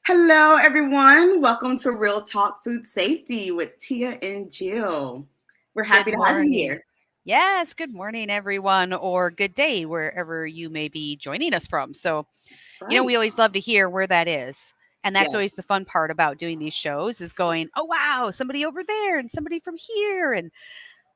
Hello, everyone. Welcome to Real Talk Food Safety with Tia and Jill. We're Good happy to have you morning. here. Yes, good morning, everyone, or good day, wherever you may be joining us from. So, That's right. we always love to hear where that is. And that's Yes. always the fun part about doing these shows is going, oh, wow, somebody over there and somebody from here. And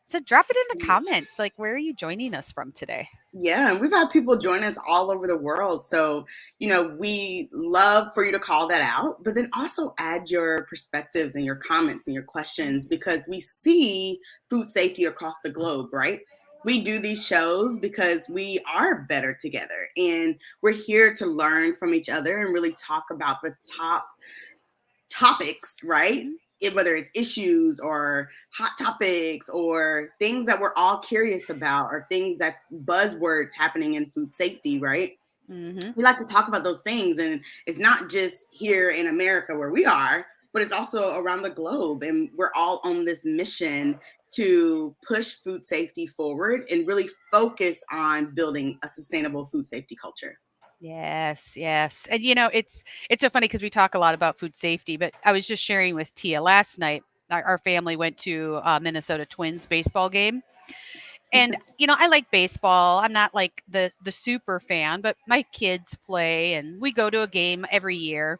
so drop it in the comments. Like, where are you joining us from today? Yeah, and we've had people join us all over the world. So, we love for you to call that out, but then also add your perspectives and your comments and your questions because we see food safety across the globe, right? We do these shows because we are better together and we're here to learn from each other and really talk about the top topics, right? Mhm. Whether it's issues or hot topics or things that we're all curious about or things that's buzzwords happening in food safety, right? Mhm. We like to talk about those things. And it's not just here in America where we are, but it's also around the globe. And we're all on this mission to push food safety forward and really focus on building a sustainable food safety culture. Yes, yes. And it's so funny because we talk a lot about food safety, but I was just sharing with Tia last night. Our family went to a Minnesota Twins baseball game. And I like baseball. I'm not like the super fan, but my kids play and we go to a game every year.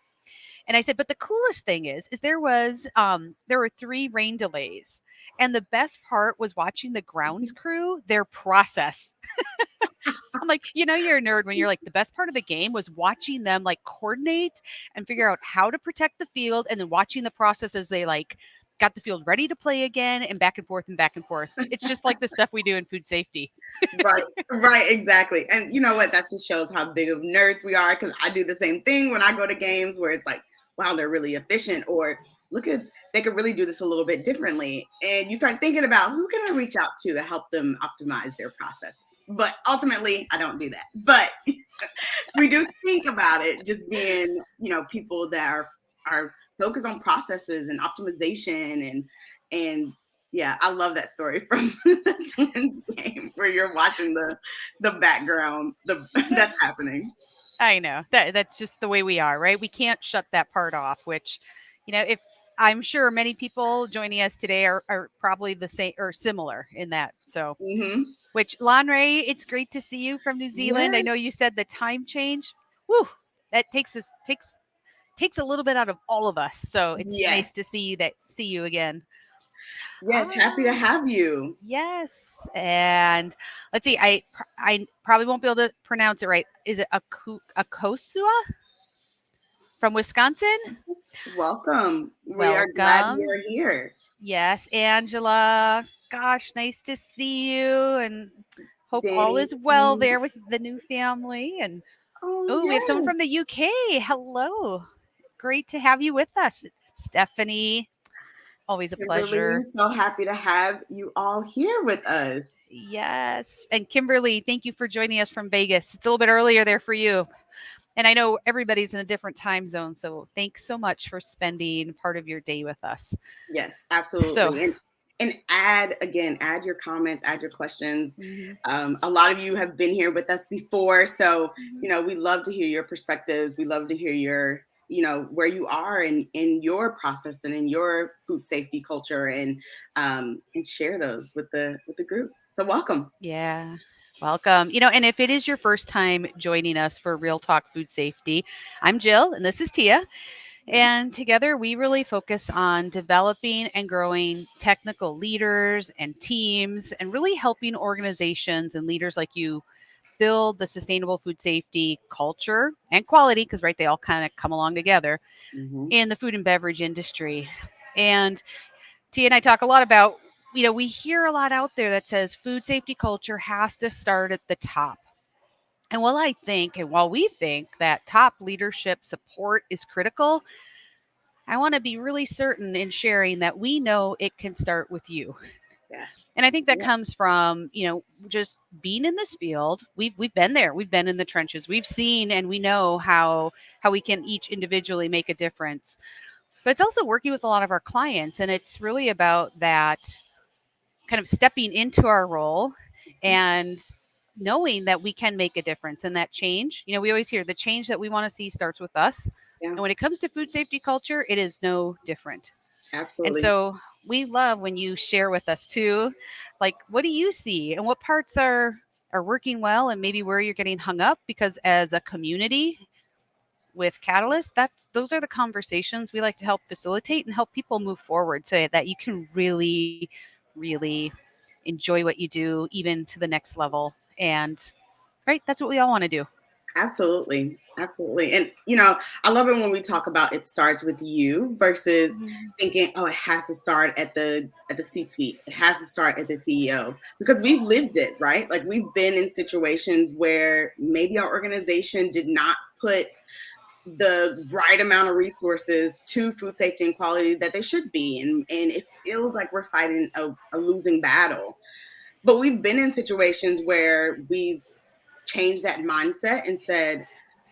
And I said, but the coolest thing is there were 3 rain delays. And the best part was watching the grounds crew, their process. I'm like, you're a nerd when you're like, the best part of the game was watching them like coordinate and figure out how to protect the field and then watching the process as they like got the field ready to play again and back and forth and back and forth. It's just like the stuff we do in food safety. Right, right, exactly. And you know what? That just shows how big of nerds we are because I do the same thing when I go to games where it's like, wow, they're really efficient, or look at they could really do this a little bit differently. And you start thinking about who can I reach out to help them optimize their processes. But ultimately, I don't do that. But we do think about it just being, people that are focused on processes and optimization and yeah, I love that story from the Twins game where you're watching the background Yeah. that's happening. I know. That's just the way we are, right? We can't shut that part off, which, if I'm sure many people joining us today are probably the same or similar in that. So, Hmm. which Lanre, it's great to see you from New Zealand. I Yes, know you said the time change. Woo, that takes a little bit out of all of us. So it's nice yes, to see you again. yes. Happy to Ah, have you. yes. And let's see. I probably won't be able to pronounce it right. Is it Akosua from Wisconsin? Welcome. We are glad Welcome. you're here. Yes, Angela. Gosh, nice to see you, and hope all Danny. is well there with the new family. And Oh oh, we have someone yes. from the UK. Hello. Great to have you with us. Stephanie, always a Kimberly, pleasure. so happy to have you all here with us. Yes. And Kimberly, thank you for joining us from Vegas. It's a little bit earlier there for you. And I know everybody's in a different time zone. So thanks so much for spending part of your day with us. Yes, So, absolutely. And add your comments, add your questions. mhm, A lot of you have been here with us before, so mhm. we love to hear your perspectives. We love to hear your, where you are in your process and in your food safety culture, and share those with the group. So welcome. Yeah. Welcome. And if it is your first time joining us for Real Talk Food Safety, I'm Jill and this is Tia. And together we really focus on developing and growing technical leaders and teams and really helping organizations and leaders like you build the sustainable food safety culture and quality, because, right, they all kind of come along together Hmm. in the food and beverage industry. And Tia and I talk a lot about, we hear a lot out there that says food safety culture has to start at the top. And while we think that top leadership support is critical, I want to be really certain in sharing that we know it can start with you. Yeah, And I think that yeah. comes from, just being in this field. We've been there. We've been in the trenches. We've seen and we know how we can each individually make a difference. But it's also working with a lot of our clients, and it's really about that kind of stepping into our role and knowing that we can make a difference and that change, we always hear the change that we want to see starts with us. Yeah, And when it comes to food safety culture, it is no different. And absolutely. so we love when you share with us too, like what do you see and what parts are working well and maybe where you're getting hung up, because as a community with Catalyst, that's those are the conversations we like to help facilitate and help people move forward so that you can really, really enjoy what you do even to the next level. And right, that's what we all want to do. Absolutely. Absolutely. And I love it when we talk about it starts with you versus Mhm. thinking, oh, it has to start at the C-suite. It has to start at the CEO because we've lived it, right? Like we've been in situations where maybe our organization did not put the right amount of resources to food safety and quality that they should be. And it feels like we're fighting a losing battle. But we've been in situations where we've changed that mindset and said,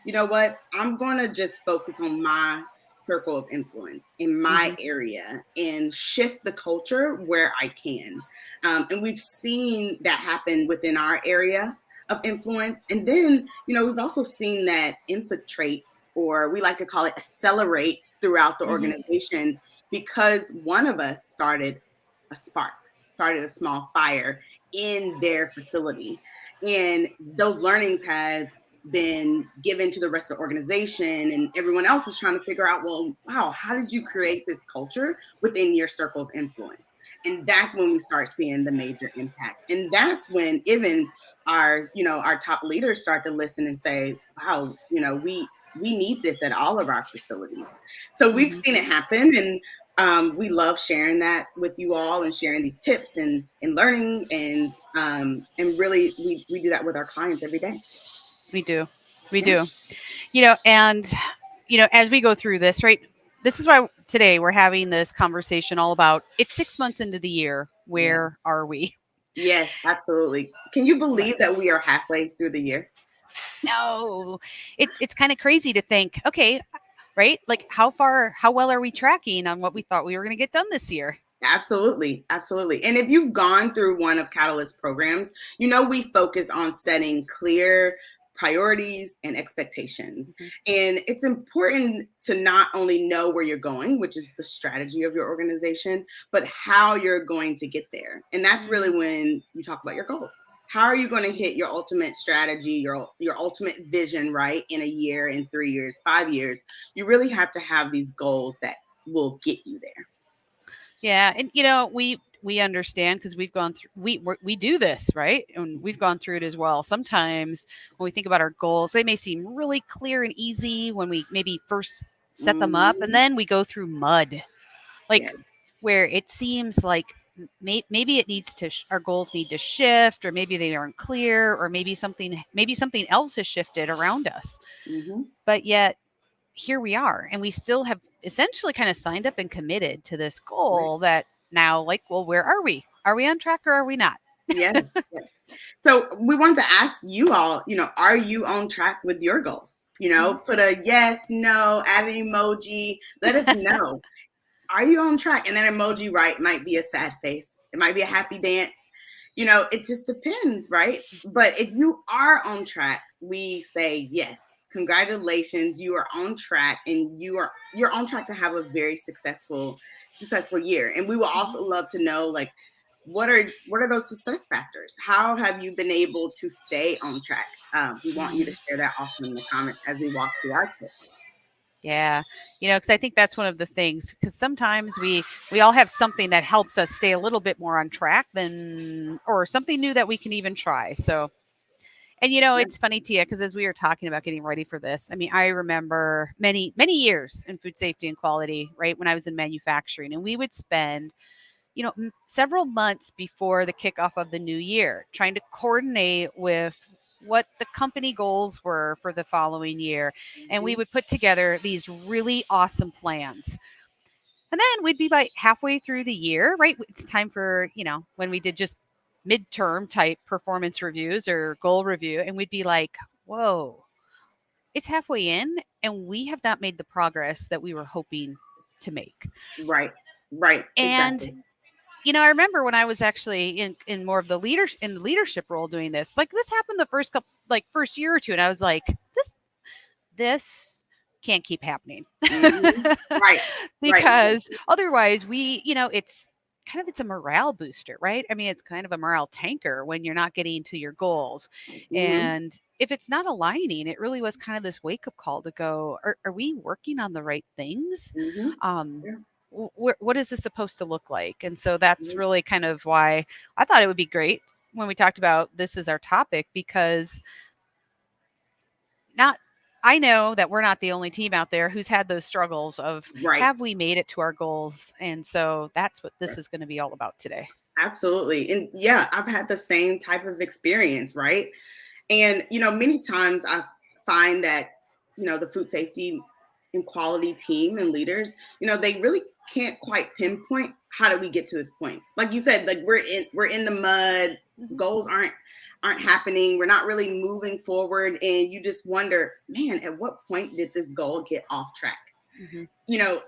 you know what, I'm going to just focus on my circle of influence in my Mhm. area and shift the culture where I can. And we've seen that happen within our area of influence. And then, we've also seen that infiltrate, or we like to call it accelerate throughout the Mhm. organization because one of us started a spark, started a small fire in their facility, and those learnings have been given to the rest of the organization, and everyone else is trying to figure out, well, wow, how did you create this culture within your circle of influence? And that's when we start seeing the major impact. And that's when even our top leaders start to listen and say, wow, we need this at all of our facilities. So we've Mhm. seen it happen, and we love sharing that with you all and sharing these tips and learning, and really we do that with our clients every day. We do. We Yeah. do. And as we go through this, right? This is why today we're having this conversation all about it's 6 months into the year. Yeah. Where are we? Yes, absolutely. Can you Right. believe that we are halfway through the year? No. It's kind of crazy to think, okay, right? Like how well are we tracking on what we thought we were going to get done this year? Absolutely, absolutely. And if you've gone through one of Catalyst programs, we focus on setting clear priorities and expectations. Mhm. And it's important to not only know where you're going, which is the strategy of your organization, but how you're going to get there. And that's really Mhm. when you talk about your goals. How are you going to hit your ultimate strategy, your ultimate vision, right, in a year, in 3 years, 5 years? You really have to have these goals that will get you there. Yeah, and we understand because we've gone through we do this, right? And we've gone through it as well. Sometimes when we think about our goals, they may seem really clear and easy when we maybe first set them up, and Mhm. then we go through mud, like Yes. where it seems like maybe it needs to our goals need to shift, or maybe they aren't clear, or maybe something else has shifted around us. Mhm. But yet here we are, and we still have essentially kind of signed up and committed to this Right. goal that now, like, well, where are we? Are we on track or are we not? Yes. Yes. So we wanted to ask you all, are you on track with your goals? Mhm. Put a yes, no, add an emoji. Let us know. Are you on track? And that emoji, right, might be a sad face. It might be a happy dance. It just depends, right? But if you are on track, we say yes. Congratulations, you are on track, and you're on track to have a very successful year. And we will Mhm. also love to know, like, what are those success factors? How have you been able to stay on track? We want you to Mhm. share that also in the comments as we walk through our tips. Yeah, because I think that's one of the things. Because sometimes we all have something that helps us stay a little bit more on track than, or something new that we can even try. So, and Yeah. it's funny, Tia, because as we were talking about getting ready for this, I mean, I remember many years in food safety and quality, right, when I was in manufacturing, and we would spend several months before the kickoff of the new year, trying to coordinate with what the company goals were for the following year. And we Mhm. would put together these really awesome plans. And then we'd be by halfway through the year, right? It's time for, when we did just midterm type performance reviews or goal review, and we'd be like, whoa, it's halfway in, and we have not made the progress that we were hoping to make. Right. Right. And Exactly. I remember when I was actually in more of the leadership role doing this. Like this happened the first year or two, and I was like, this can't keep happening. Mhm. Right. Right. Because otherwise it's a morale booster, right? I mean, it's kind of a morale tanker when you're not getting to your goals. Mhm. And if it's not aligning, it really was kind of this wake up call to go, are we working on the right things? Mhm. Um, Yeah. what is this supposed to look like? And so that's Mhm. really kind of why I thought it would be great when we talked about this is our topic, because not I know that we're not the only team out there who's had those struggles of Right. have we made it to our goals? And so that's what this is going to be all about today. Absolutely. And yeah, I've had the same type of experience, right? And, many times I find that, the food safety and quality team and leaders, they really can't quite pinpoint how do we get to this point. Like you said, like we're in the mud, Mhm. goals aren't happening, we're not really moving forward, and you just wonder, man, at what point did this goal get off track? Mhm.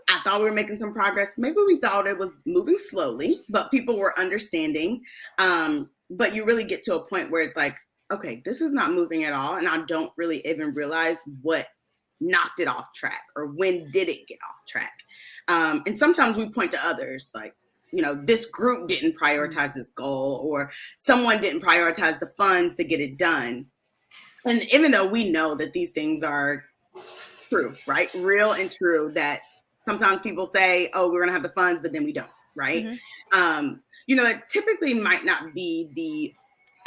I thought we were making some progress. Maybe we thought it was moving slowly, but people were understanding. But you really get to a point where it's like, okay, this is not moving at all. And I don't really even realize what knocked it off track or when did it get off track. And sometimes we point to others like, this group didn't Mm. prioritize this goal or someone didn't prioritize the funds to get it done. And even though we know that these things are true, right? Real and true that sometimes people say, oh, we're going to have the funds, but then we don't, right? Mhm. It typically might not be the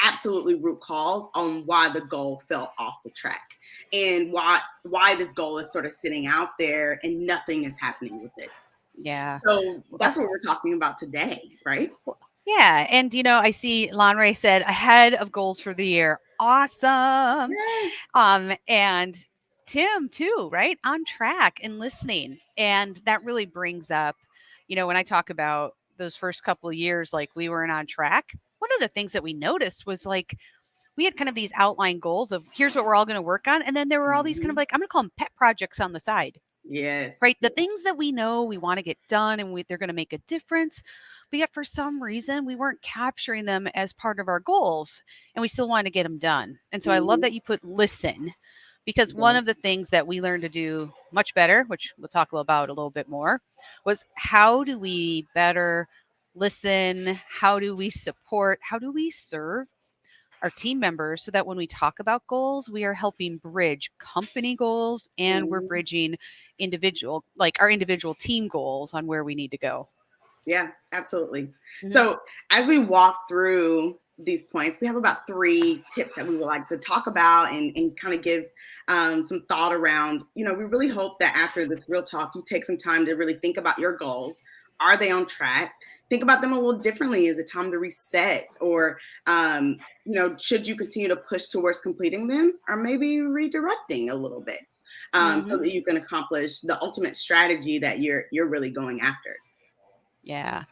absolutely root cause on why the goal fell off the track and why this goal is sort of sitting out there and nothing is happening with it. Yeah. So Well, that's what we're talking about today, right? well, yeah. And, I see Lonray said ahead of goals for the year. Awesome. Yes. And Tim too, right? On track and listening. And that really brings up, when I talk about those first couple of years, like we weren't on track. One of the things that we noticed was like we had kind of these outline goals of here's what we're all going to work on. And then there were all these kind of Mhm. like, I'm going to call them pet projects on the side, right? Yes. The Yes. things that we know we want to get done and they're going to make a difference. But yet for some reason, we weren't capturing them as part of our goals and we still wanted to get them done. And so I love Mhm. that you put listen, because one of Yes. the things that we learned to do much better, which we'll talk about a little bit more, was how do we better listen? How do we support? How do we serve our team members so that when we talk about goals, we are helping bridge company goals and we're Mhm. bridging our individual team goals on where we need to go. Yeah, absolutely. Mhm. So, as we walk through these points, we have about 3 tips that we would like to talk about and kind of give some thought around. We really hope that after this real talk, you take some time to really think about your goals. Are they on track? Think about them a little differently. Is it time to reset? Or, should you continue to push towards completing them or maybe redirecting a little bit so Mhm. that you can accomplish the ultimate strategy that you're really going after? Yeah.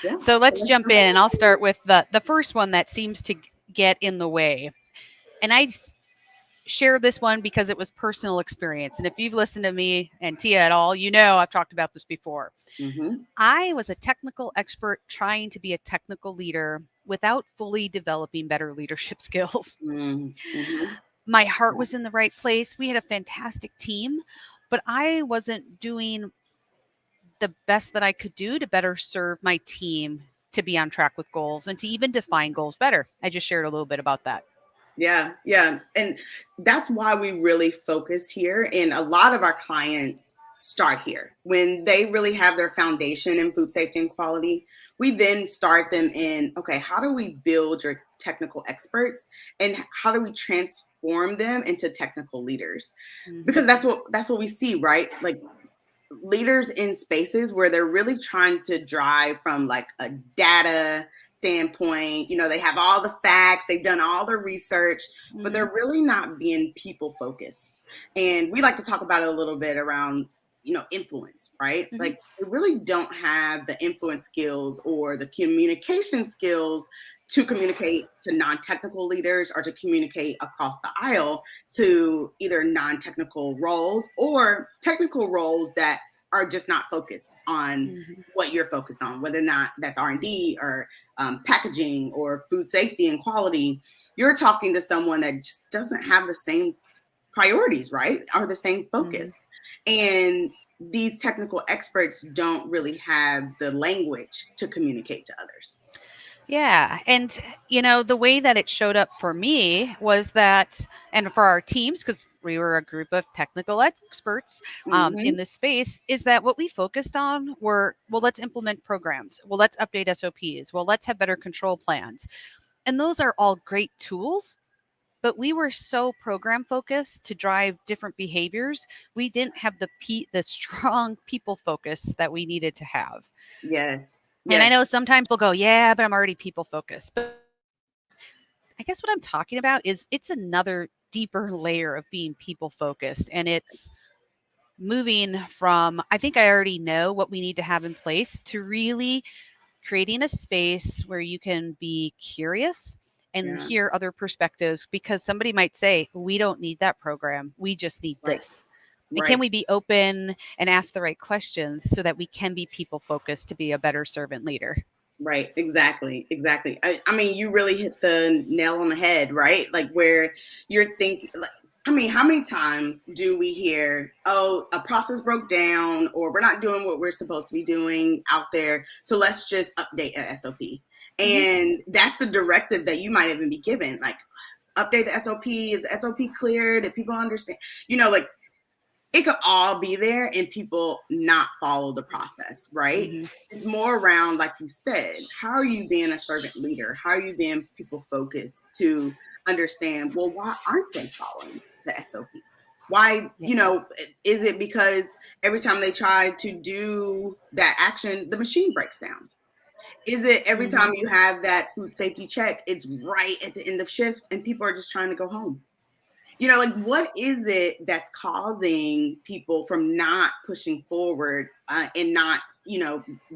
Yeah. So So let's let's jump jump in and I'll start in. with the first one that seems to get in the way. And share this one because it was personal experience. And if you've listened to me and Tia at all, I've talked about this before. Mhm. I was a technical expert trying to be a technical leader without fully developing better leadership skills. Mm, mhm. My heart Yeah. was in the right place. We had a fantastic team, but I wasn't doing the best that I could do to better serve my team to be on track with goals and to even define goals better. I just shared a little bit about that. Yeah, yeah. And that's why we really focus here. And a lot of our clients start here. When they really have their foundation in food safety and quality, we then start them in, okay, how do we build your technical experts and how do we transform them into technical leaders? Hmm. Because that's what we see, right? Like leaders in spaces where they're really trying to drive from like a data standpoint. They have all the facts, they've done all the research, but Hmm. they're really not being people focused. And we like to talk about it a little bit around influence, right? Hmm. Like they really don't have the influence skills or the communication skills to communicate to non-technical leaders or to communicate across the aisle to either non-technical roles or technical roles that are just not focused on Mhm. what you're focused on, whether or not that's R&D or packaging or food safety and quality. You're talking to someone that just doesn't have the same priorities, right? Or the same Mhm. focus. And these technical experts don't really have the language to communicate to others. Yeah. And, the way that it showed up for me was that, and for our teams, because we were a group of technical experts in Hmm. this space, is that what we focused on were, well, let's implement programs. Well, let's update SOPs. Well, let's have better control plans. And those are all great tools. But we were so program focused to drive different behaviors. We didn't have the strong people focus that we needed to have. Yes. And I Yes. know sometimes people go, yeah, but I'm already people focused. But I guess what I'm talking about is it's another deeper layer of being people focused. And it's moving from, I think I already know what we need to have in place, to really creating a space where you can be curious and Yeah. hear other perspectives, because somebody might say, we don't need that program. We just need Right. this. And can Right. we be open and ask the right questions so that we can be people focused to be a better servant leader? Right, exactly, exactly. I mean, you really hit the nail on the head, right? Like where you're thinking, like, I mean, how many times do we hear, oh, a process broke down, or we're not doing what we're supposed to be doing out there, so let's just update a SOP. Hmm. And that's the directive that you might even be given, like update the SOP. Is the SOP clear? Did people understand? Like it could all be there and people not follow the process, right? Hmm. It's more around, like you said, how are you being a servant leader? How are you being people focused to understand, well, why aren't they following the SOP? Why, Yeah. is it because every time they try to do that action, the machine breaks down? Is it every Hmm. time you have that food safety check, it's right at the end of shift and people are just trying to go home? Like what is it that's causing people from not pushing forward and not,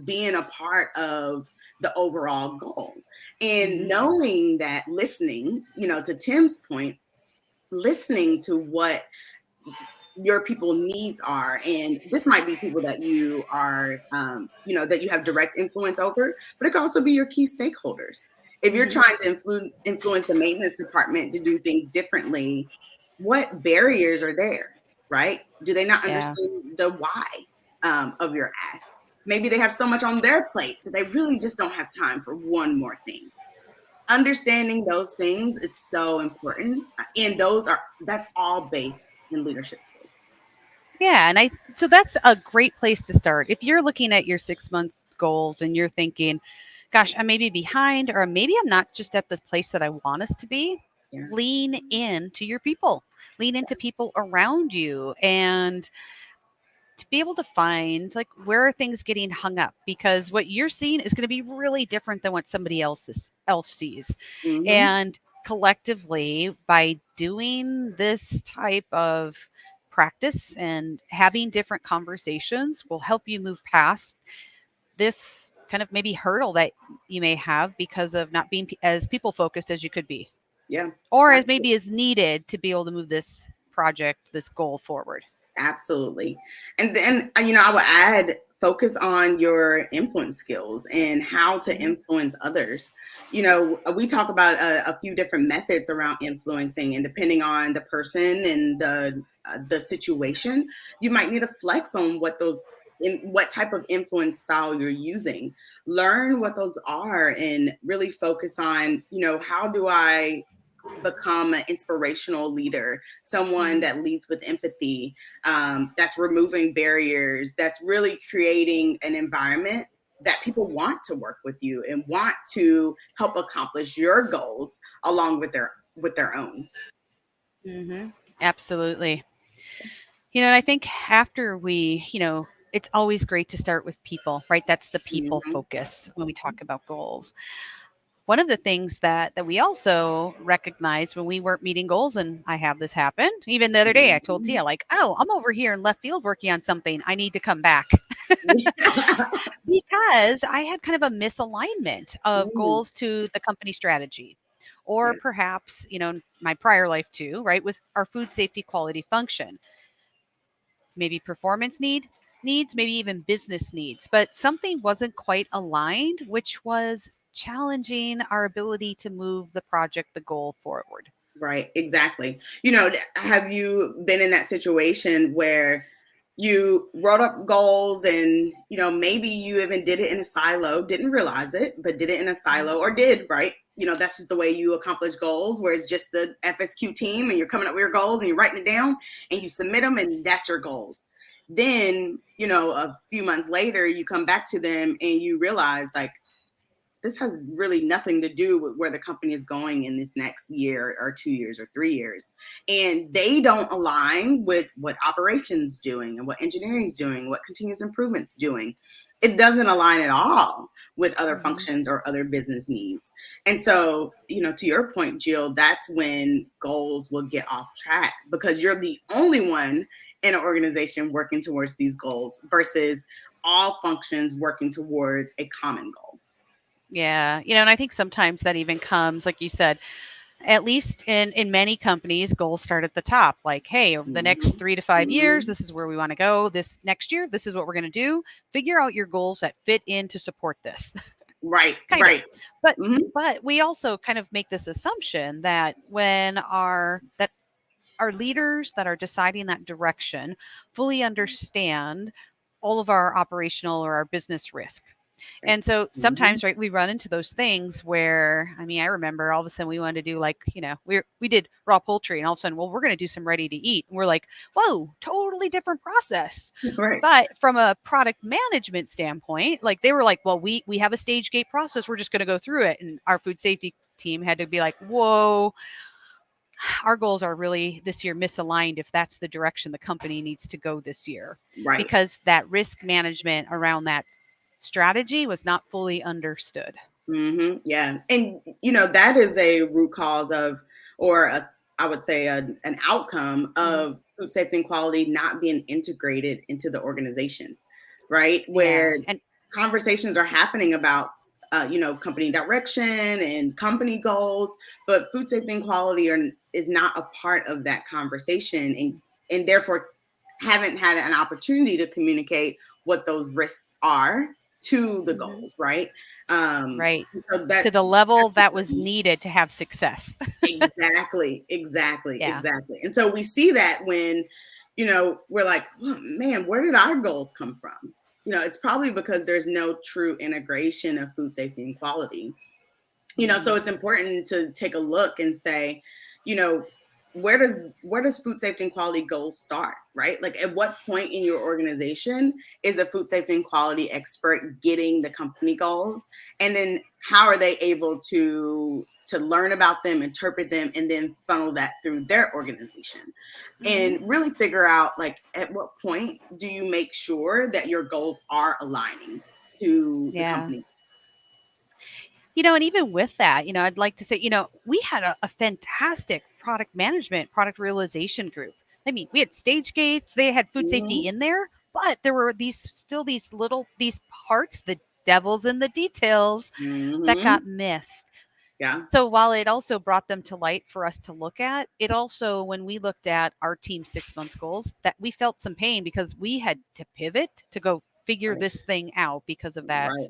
being a part of the overall goal? And Hmm. knowing that, listening, to Tim's point, listening to what your people needs are, and this might be people that you are that you have direct influence over, but it could also be your key stakeholders. If you're Hmm. trying to influence the maintenance department to do things differently, what barriers are there, right? Do they not Yeah. understand the why of your ask? Maybe they have so much on their plate that they really just don't have time for one more thing. Understanding those things is so important, and that's all based in leadership skills. Yeah. And so that's a great place to start. If you're looking at your 6 month goals and you're thinking, gosh, I may be behind, or maybe I'm not just at the place that I want us to be, Yeah. lean in to your people, lean into people around you, and to be able to find, like, where are things getting hung up, because what you're seeing is going to be really different than what somebody else sees. Hmm. And collectively, by doing this type of practice and having different conversations, will help you move past this kind of maybe hurdle that you may have because of not being as people focused as you could be, Yeah, or as absolutely. maybe is needed to be able to move this project, this goal forward. Absolutely. And then, I would add, focus on your influence skills and how to Hmm. influence others. We talk about a few different methods around influencing, and depending on the person and the situation, you might need to flex on what type of influence style you're using. Learn what those are and really focus on, how do I become an inspirational leader, someone Hmm. that leads with empathy, that's removing barriers, that's really creating an environment that people want to work with you and want to help accomplish your goals along with their own. Hmm. Absolutely. And I think after it's always great to start with people, right? That's the people Mm-hmm. focus when we talk about goals. One of the things that we also recognize when we weren't meeting goals, and I have this happen, even the other day, I told Mm-hmm. Tia, like, oh, I'm over here in left field working on something. I need to come back. Because I had kind of a misalignment of Mm, goals to the company strategy. Or yeah. perhaps, my prior life too, right, with our food safety quality function. maybe performance needs, maybe even business needs, but something wasn't quite aligned, which was challenging our ability to move the project, the goal forward. Right, exactly. Have you been in that situation where you wrote up goals and, maybe you even did it in a silo, didn't realize it, but did it in a Mhm. silo or did, right? That's just the way you accomplish goals, where it's just the FSQ team and you're coming up with your goals and you're writing it down and you submit them and that's your goals. Then, a few months later, you come back to them and you realize, like, this has really nothing to do with where the company is going in this next year or 2 years or 3 years. And they don't align with what operations doing and what engineering is doing, what continuous improvements doing. It doesn't align at all with other Mhm. functions or other business needs. And so, to your point, Jill, that's when goals will get off track because you're the only one in an organization working towards these goals versus all functions working towards a common goal. Yeah, and I think sometimes that even comes, like you said, at least in many companies, goals start at the top. Like, hey, over the next Mhm. 3 to 5 years, Mhm. this is where we want to go. This next year, this is what we're going to do. Figure out your goals that fit in to support this. Right, Kind of. right. But Mhm. but we also kind of make this assumption that when our leaders that are deciding that direction fully understand all of our operational or our business risk. Right. And so Mhm. sometimes, right, we run into those things where, I mean, I remember all of a sudden we wanted to do, like, we did raw poultry, and all of a sudden, well, we're going to do some ready to eat. And we're like, whoa, totally different process. Right. But from a product management standpoint, like, they were like, well, we have a stage gate process. We're just going to go through it. And our food safety team had to be like, whoa, our goals are really this year misaligned if that's the direction the company needs to go this year, Right. because that risk management around that strategy was not fully understood. Yeah. And, that is a root cause of, or I would say, an outcome Mhm. of food safety and quality not being integrated into the organization, right? Yeah. Where And conversations are happening about, company direction and company goals, but food safety and quality is not a part of that conversation, and therefore haven't had an opportunity to communicate what those risks are to the mhm, goals, right? Um, right, so to the that's level that was important. needed to have success. Exactly, exactly, Yeah. exactly. And so we see that when, we're like, oh, man, where did our goals come from? It's probably because there's no true integration of food safety and quality. So Mhm. it's important to take a look and say, you know where does food safety and quality goals start, right? Like, at what point in your organization is a food safety and quality expert getting the company goals, and then how are they able to learn about them, interpret them, and then funnel that through their organization, Mhm. and really figure out, like, at what point do you make sure that your goals are aligning to the Yeah. company. And even with that, I'd like to say, we had a fantastic product management, product realization group. I mean, we had stage gates, they had food safety Hmm. in there, but there were these parts, the devils in the details, that Hmm. got missed. Yeah. So while it also brought them to light for us to look at, it also, when we looked at our team 6 months goals, that we felt some pain because we had to pivot to go figure Right. this thing out because of that Right.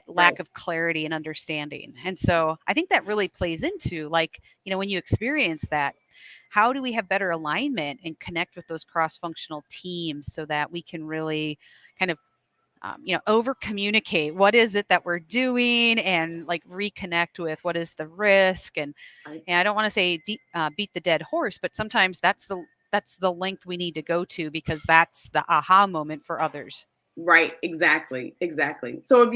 lack Right. of clarity and understanding. And so I think that really plays into, like, when you experience that, how do we have better alignment and connect with those cross-functional teams so that we can really kind of over communicate what is it that we're doing, and like reconnect with what is the risk. Right. And I don't want to say beat the dead horse, but sometimes that's the length we need to go to, because that's the aha moment for others. Right, exactly, exactly. So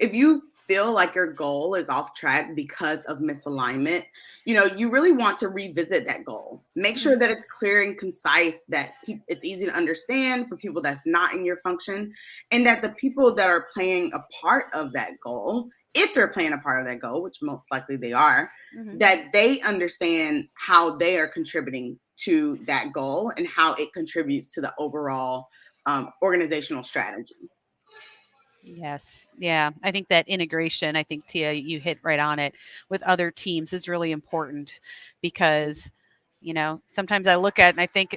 if you feel like your goal is off track because of misalignment, you really want to revisit that goal. Make sure Mhm. that it's clear and concise, that it's easy to understand for people that's not in your function, and that the people that are playing a part of that goal, if they're playing a part of that goal, which most likely they are, Mhm. that they understand how they are contributing to that goal and how it contributes to the overall organizational strategy. Yes. Yeah. I think that integration, I think, Tia, you hit right on it, with other teams is really important, because, sometimes I look at and I think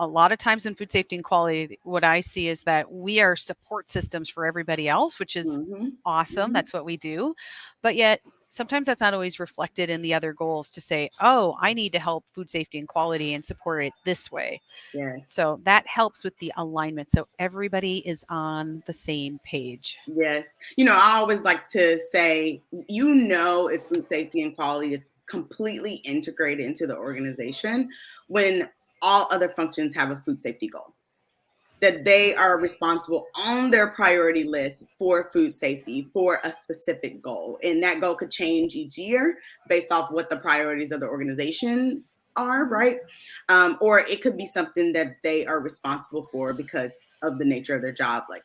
a lot of times in food safety and quality, what I see is that we are support systems for everybody else, which is Hmm. awesome. Hmm. That's what we do. But yet, sometimes that's not always reflected in the other goals to say, oh, I need to help food safety and quality and support it this way. Yes. So that helps with the alignment. So everybody is on the same page. Yes. I always like to say, if food safety and quality is completely integrated into the organization when all other functions have a food safety goal, that they are responsible on their priority list for food safety for a specific goal. And that goal could change each year based off what the priorities of the organization are, Mhm. right? Or it could be something that they are responsible for because of the nature of their job, like,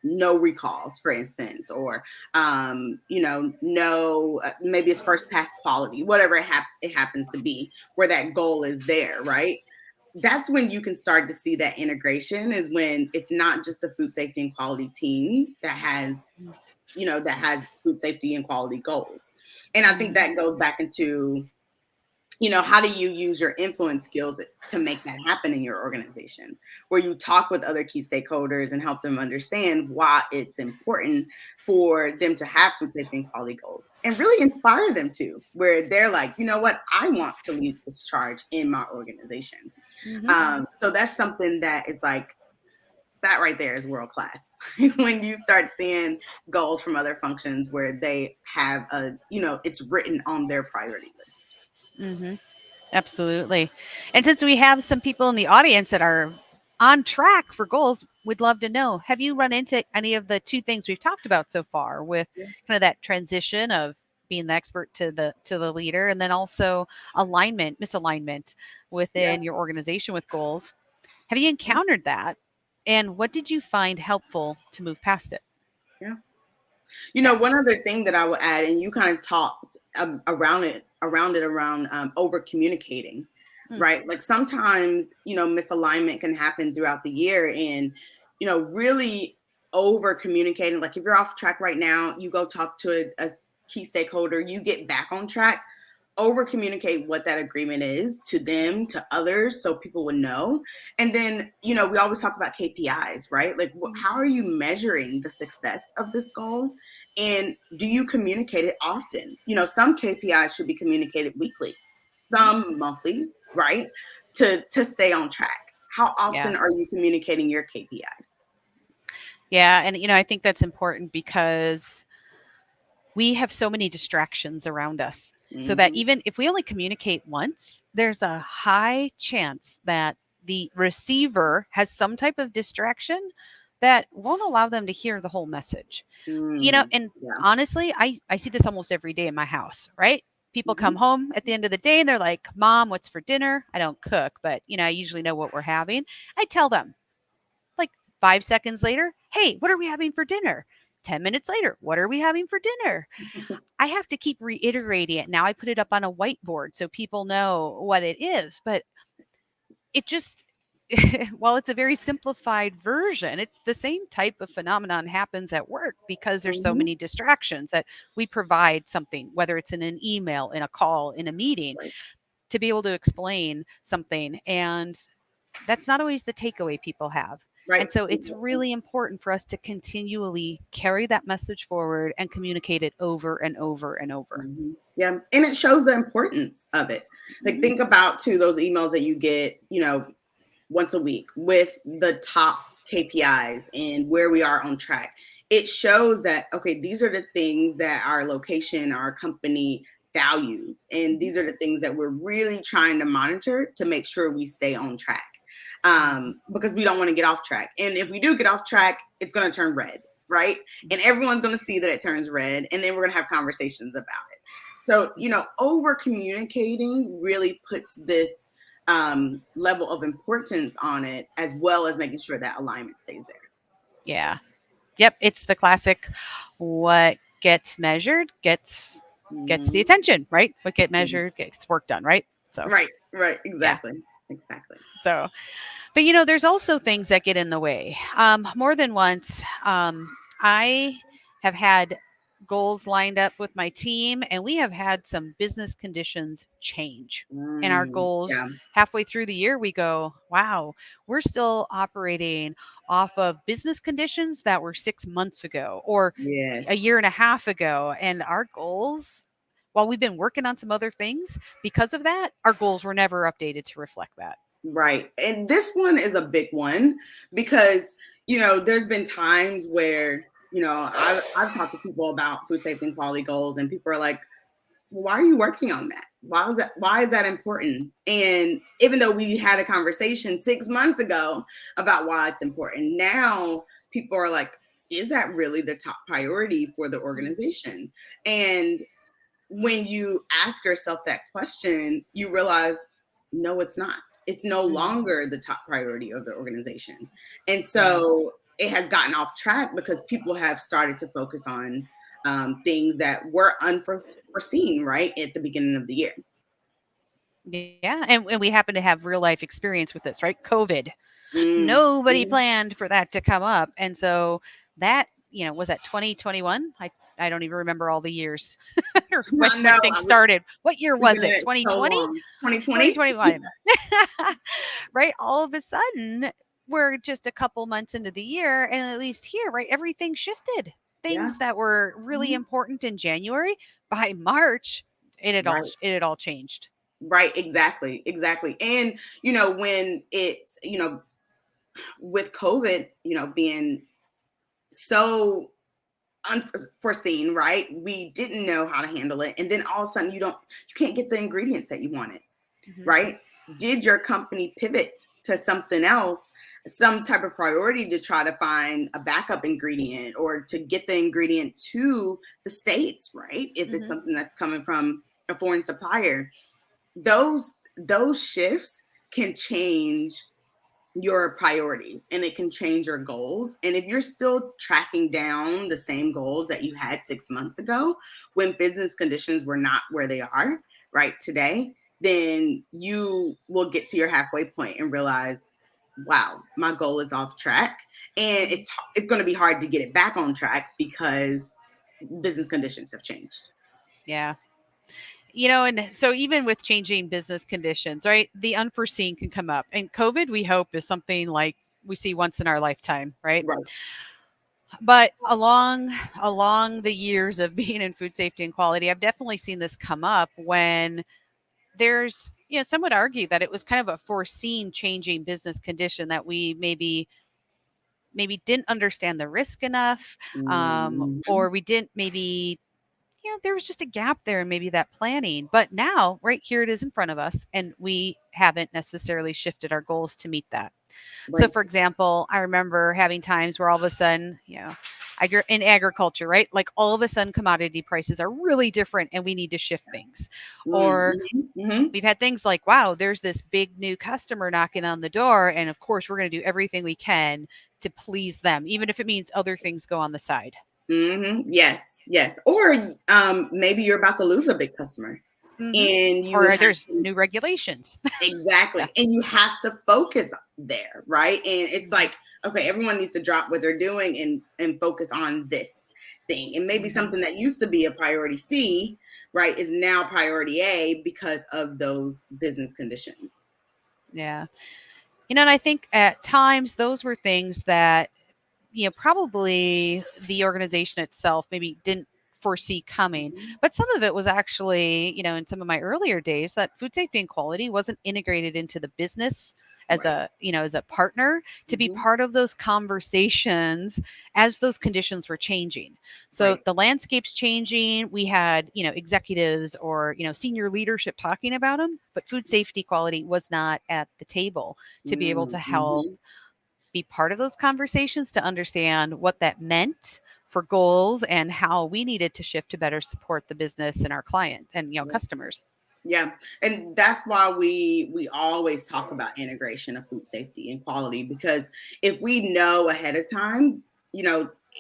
no recalls, for instance, or no, maybe it's first pass quality, whatever it happens to be, where that goal is there, right? That's when you can start to see that integration, is when it's not just the food safety and quality team that has food safety and quality goals. And I think Mhm. that goes back into, how do you use your influence skills to make that happen in your organization, where you talk with other key stakeholders and help them understand why it's important for them to have food safety and quality goals, and really inspire them to, where they're like, you know what, I want to lead this charge in my organization. Mhm. So that's something that it's like, that right there is world class. When you start seeing goals from other functions where they have it's written on their priority list. Mhm. Absolutely. And since we have some people in the audience that are on track for goals, we'd love to know, have you run into any of the two things we've talked about so far, with Yeah. kind of that transition of being the expert to the leader, and then also alignment, misalignment Yeah. within your organization with goals? Have you encountered that? And what did you find helpful to move past it? Yeah. Yeah. One other thing that I would add, and you kind of talked around over communicating, Mm. right? Like sometimes, misalignment can happen throughout the year, and, really over communicating. Like if you're off track right now, you go talk to a key stakeholder, you get back on track, over communicate what that agreement is to them, to others, so people would know. And then, we always talk about KPIs, right? Like, how are you measuring the success of this goal? And do you communicate it often? Some KPIs should be communicated weekly, Mhm. some monthly, right? To stay on track. How Yeah. often are you communicating your KPIs? Yeah. And, I think that's important because we have so many distractions around us. So that Hmm. even if we only communicate once, there's a high chance that the receiver has some type of distraction that won't allow them to hear the whole message. Mm, And yeah. honestly, I see this almost every day in my house, right? People come Hmm. home at the end of the day and they're like, Mom, what's for dinner? I don't cook, but I usually know what we're having. I tell them, like 5 seconds later, hey, what are we having for dinner? 10 minutes later, what are we having for dinner? I have to keep reiterating it. Now I put it up on a whiteboard so people know what it is. But it just, while it's a very simplified version, it's the same type of phenomenon happens at work because there's so Hmm. many distractions that we provide something, whether it's in an email, in a call, in a meeting, Right. to be able to explain something. And that's not always the takeaway people have. Right. And so it's Exactly. really important for us to continually carry that message forward and communicate it over and over and over. Mhm. Yeah, and it shows the importance of it. Like Mhm. think about too those emails that you get, once a week with the top KPIs and where we are on track. It shows that okay, these are the things that our location, our company values, and Mhm. these are the things that we're really trying to monitor to make sure we stay on track. Mhm. Because we don't want to get off track, and if we do get off track, it's going to turn red, right? And everyone's going to see that it turns red, and then we're going to have conversations about it. So, over communicating really puts this level of importance on it, as well as making sure that alignment stays there. Yeah. Yep, it's the classic, what gets measured gets the Mhm. attention, right? What get Mhm. measured gets work done, right? So, Right, right, yeah. exactly, exactly. So, but there's also things that get in the way. More than once, I have had goals lined up with my team, and we have had some business conditions change. And our goals Yeah. halfway through the year, we go, wow, we're still operating off of business conditions that were 6 months ago or a Yes. year and a half ago. And our goals, while we've been working on some other things, because of that, our goals were never updated to reflect that. Right. And this one is a big one because, there's been times where, I've talked to people about food safety and quality goals, and people are like, well, why are you working on that? Why is that important? And even though we had a conversation 6 months ago about why it's important, now people are like, is that really the top priority for the organization? And when you ask yourself that question, you realize, no, it's not. It's no Mhm. longer the top priority of the organization. And Yeah. so it has gotten off track because people have started to focus on things that were unforeseen right at the beginning of the year. Yeah. And we happen to have real life experience with this, right? COVID. Mm, Nobody mhm. planned for that to come up. And so that, was that 2021? I don't even remember all the years or when, I know. when things started. What year We've was been in it? it so 2020? long. 2020? 2021. Right? All of a sudden, we're just a couple months into the year. And at least here, right? Everything shifted. Yeah. Things that were really Mhm. important in January, by March, Right. it had all changed. Right. Exactly. Exactly. And, when it's, with COVID, being so unforeseen, right? We didn't know how to handle it. And then all of a sudden you can't get the ingredients that you wanted, Hmm. right? Did your company pivot to something else, some type of priority to try to find a backup ingredient or to get the ingredient to the States, right? If it's Hmm. something that's coming from a foreign supplier, those shifts can change your priorities and it can change your goals. And if you're still tracking down the same goals that you had 6 months ago when business conditions were not where they are right today, then you will get to your halfway point and realize, wow, my goal is off track. And it's going to be hard to get it back on track because business conditions have changed. Yeah. And so even with changing business conditions, right, the unforeseen can come up. And COVID, we hope, is something like we see once in our lifetime, right? Right. But along the years of being in food safety and quality, I've definitely seen this come up when there's, some would argue that it was kind of a foreseen changing business condition that we maybe didn't understand the risk enough, Mhm. or we didn't maybe there was just a gap there in maybe that planning. But now, right here it is in front of us, and we haven't necessarily shifted our goals to meet that. So, Right. for example, I remember having times where all of a sudden, in agriculture, right? Like all of a sudden, commodity prices are really different and we need to shift things. Or Mhm. we've had things like, wow, there's this big new customer knocking on the door. And of course, we're going to do everything we can to please them, even if it means other things go on the side. Yes, yes. Or maybe you're about to lose a big customer, Hmm. and you Or have there's new regulations. exactly, Yeah. and you have to focus there, right? And it's Mhm. like, okay, everyone needs to drop what they're doing and focus on this thing, and maybe Mhm. something that used to be a priority C, right, is now priority A because of those business conditions. Yeah. And I think at times those were things that, probably the organization itself maybe didn't foresee coming. Mhm. But some of it was actually, in some of my earlier days, that food safety and quality wasn't integrated into the business as Right. a partner to be Hmm. part of those conversations as those conditions were changing. So Right. the landscape's changing. We had, executives or, senior leadership talking about them, but food safety quality was not at the table to be able to help Mm-hmm. be part of those conversations to understand what that meant for goals and how we needed to shift to better support the business and our client and customers. Yeah, and that's why we always talk about integration of food safety and quality because if we know ahead of time,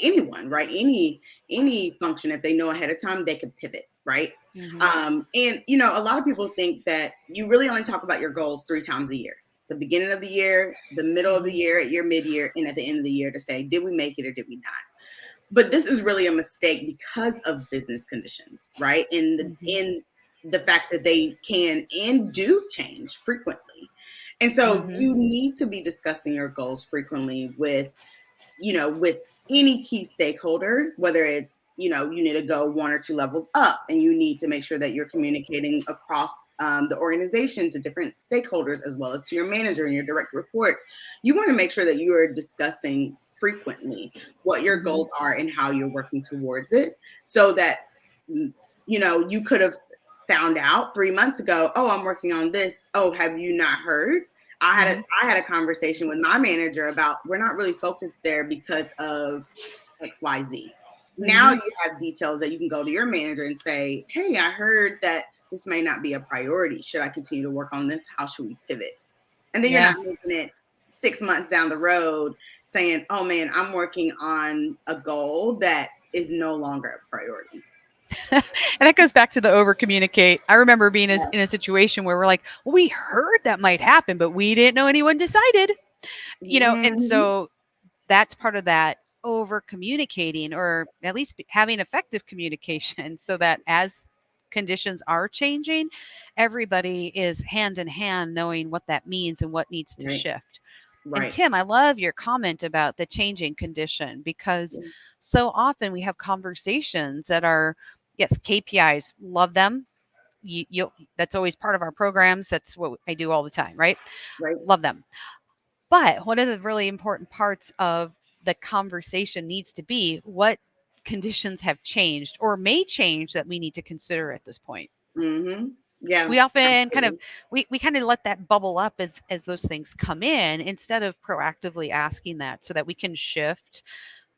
anyone, right? Any function, if they know ahead of time, they can pivot, right? Hmm. And a lot of people think that you really only talk about your goals 3 times a year: the beginning of the year, the middle of the Hmm. year, at your mid year, and at the end of the year to say, did we make it or did we not? But this is really a mistake because of business conditions, right? Mhm. In the fact that they can and do change frequently. And so Mhm. you need to be discussing your goals frequently with, with any key stakeholder, whether it's, you need to go one or two levels up and you need to make sure that you're communicating across the organization to different stakeholders as well as to your manager and your direct reports. You want to make sure that you are discussing frequently what your Mhm. goals are and how you're working towards it so that, you could have found out 3 months ago, oh, I'm working on this. Oh, have you not heard? Mhm. I had a conversation with my manager about we're not really focused there because of XYZ. Now Mhm. you have details that you can go to your manager and say, hey, I heard that this may not be a priority. Should I continue to work on this? How should we pivot? And then you're Yeah. not making it 6 months down the road saying, oh man, I'm working on a goal that is no longer a priority. And that goes back to the over communicate. I remember being Yeah. in a situation where we're like, well, we heard that might happen, but we didn't know anyone decided, and Mhm. so that's part of that over communicating, or at least having effective communication so that as conditions are changing, everybody is hand in hand knowing what that means and what needs to Right. shift. And Right. Tim, I love your comment about the changing condition because so often we have conversations that are, yes, KPIs, love them. That's always part of our programs. That's what I do all the time, right? Right. Love them. But one of the really important parts of the conversation needs to be what conditions have changed or may change that we need to consider at this point. Mm-hmm. Yeah, We often kind of absolutely. we kind of let that bubble up as those things come in instead of proactively asking that so that we can shift